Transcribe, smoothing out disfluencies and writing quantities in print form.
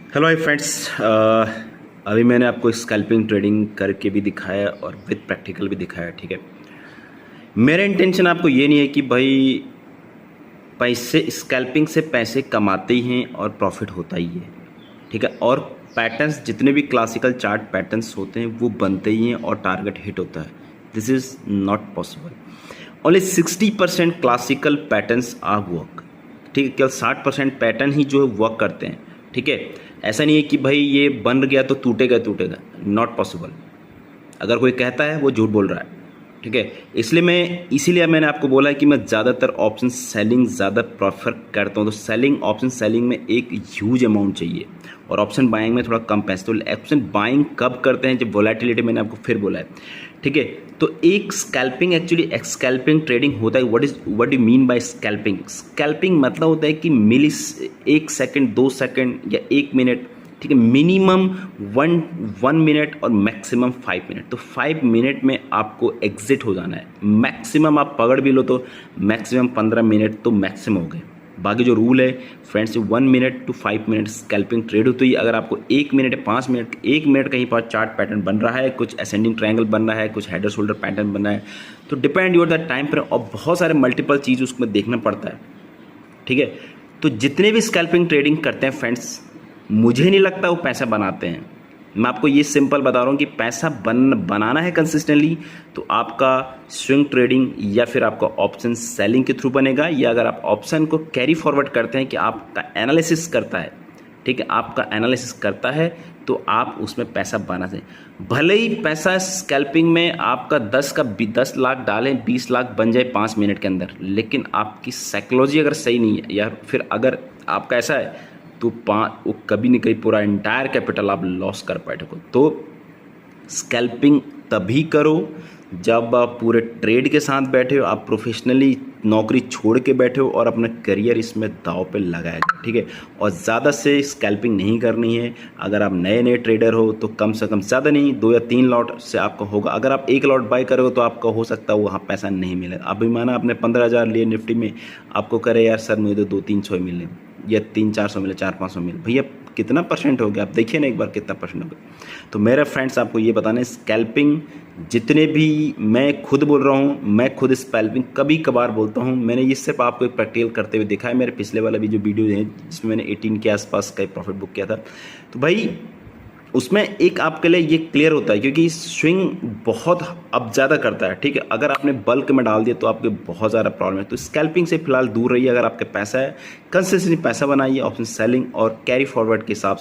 Hello hi friends. अभी मैंने आपको स्कैल्पिंग ट्रेडिंग करके भी दिखाया और विद प्रैक्टिकल भी दिखाया। ठीक है, मेरा इंटेंशन आपको ये नहीं है कि भाई पैसे स्कैल्पिंग से पैसे कमाते ही हैं और प्रॉफिट होता ही है। ठीक है, और पैटर्न्स जितने भी क्लासिकल चार्ट पैटर्न्स होते हैं वो बनते ही हैं और टारगेट हिट होता है। This is not possible. Only 60% classical patterns are work. ठीक है, केवल 60% पैटर्न ही जो है वर्क करते हैं। ठीक है, ऐसा नहीं है कि भाई ये बन गया तो टूटेगा टूटेगा, नॉट पॉसिबल। अगर कोई कहता है वो झूठ बोल रहा है। ठीक है, इसीलिए मैंने आपको बोला है कि मैं ज़्यादातर ऑप्शन सेलिंग ज़्यादा प्रेफर करता हूँ। तो ऑप्शन सेलिंग में एक ह्यूज अमाउंट चाहिए और ऑप्शन बाइंग में थोड़ा कम पैसे। तो ऑप्शन बाइंग कब करते हैं? जब वोलेटिलिटी, मैंने आपको फिर बोला है। ठीक है, तो एक स्कैल्पिंग ट्रेडिंग होता है। What do mean by scalping? Scalping मतलब होता है कि एक सेकंड, 2 सेकंड या 1 मिनट। ठीक है, मिनिमम वन मिनट और मैक्सिमम 5 मिनट। तो 5 मिनट में आपको एग्जिट हो जाना है। मैक्सिमम आप पकड़ भी लो तो मैक्सिमम 15 मिनट तो मैक्सिमम हो गए। बाकी जो रूल है friends, 1 minute to 5 minute scalping trade होती है। अगर आपको 1 मिनट या 5 मिनट, 1 मिनट कहीं पर चार्ट पैटर्न बन रहा है, कुछ असेंडिंग ट्रायंगल बन रहा है, कुछ हेडर शोल्डर पैटर्न बन रहा है, तो डिपेंड योर द टाइम पर और बहुत सारे मल्टीपल चीज़ उसमें देखना पड़ता है। ठीक है, तो जितने भी स्कैल्पिंग ट्रेडिंग करते हैं फ्रेंड्स, मुझे नहीं लगता वो पैसा बनाते हैं। मैं आपको ये सिंपल बता रहा हूँ कि पैसा बनाना है कंसिस्टेंटली, तो आपका स्विंग ट्रेडिंग या फिर आपका ऑप्शन सेलिंग के थ्रू बनेगा। या अगर आप ऑप्शन को कैरी फॉरवर्ड करते हैं कि आपका एनालिसिस करता है, ठीक है, आपका एनालिसिस करता है, तो आप उसमें पैसा बना चाहिए। भले ही पैसा स्कैल्पिंग में आपका 10 लाख डालें, 20 लाख बन जाए 5 मिनट के अंदर, लेकिन आपकी साइकोलॉजी अगर सही नहीं है, या फिर अगर आपका ऐसा है, तो वो कभी नहीं कहीं पूरा इंटायर कैपिटल आप लॉस कर बैठोगे। तो स्कैल्पिंग तभी करो जब आप पूरे ट्रेड के साथ बैठे हो, आप प्रोफेशनली नौकरी छोड़ के बैठे हो और अपना करियर इसमें दाव पे लगाया जाए। ठीक है, और ज़्यादा से स्कैल्पिंग नहीं करनी है। अगर आप नए ट्रेडर हो तो कम से कम, ज़्यादा नहीं, 2 या 3 लॉट से आपका होगा। अगर आप 1 लॉट बाय करोगे तो आपका हो सकता है वहाँ पैसा नहीं मिलेगा। अभी माना आपने 15,000 लिए निफ्टी में, आपको करे यार सर मुझे तो 200-300 मिले या 300-400 मिले, 400-500 मिले, भैया कितना परसेंट हो गया? आप देखिए ना एक बार कितना परसेंट हो गया। तो मेरे फ्रेंड्स आपको ये बताना है, स्कैल्पिंग जितने भी, मैं खुद बोल रहा हूँ, मैं खुद स्कैल्पिंग कभी कभार बोलता हूँ। मैंने ये सिर्फ आपको एक प्रैक्टिकल करते हुए दिखा है। मेरे पिछले वाला भी जो वीडियो है जिसमें मैंने 18 के आसपास का प्रॉफिट बुक किया था, तो भाई उसमें एक आपके लिए ये क्लियर होता है, क्योंकि स्विंग बहुत अब ज़्यादा करता है। ठीक है, अगर आपने बल्क में डाल दिया तो आपके बहुत ज़्यादा प्रॉब्लम है। तो स्कैल्पिंग से फिलहाल दूर रहिए। अगर आपके पैसा है, कंसिस्टेंटली पैसा बनाइए ऑप्शन सेलिंग और कैरी फॉरवर्ड के हिसाब